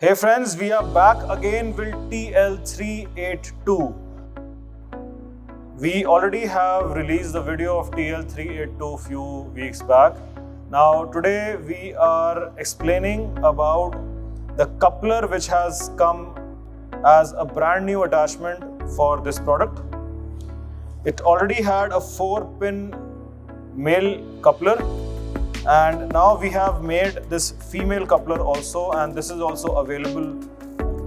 Hey friends, we are back again with TL382. We already have released the video of TL382 few weeks back. Now today we are explaining about the coupler which has come as a brand new attachment for this product. It already had a 4-pin male coupler, and now we have made this female coupler also, and this is also available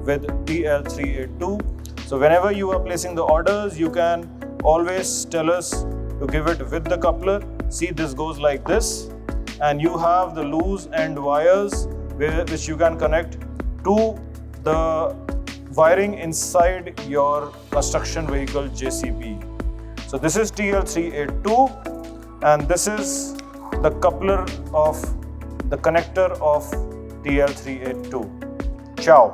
with TL382. So whenever you are placing the orders, you can always tell us to give it with the coupler. See, this goes like this, and you have the loose end wires which you can connect to the wiring inside your construction vehicle JCB. So this is TL382, and this is the coupler of the connector of TL382. Ciao.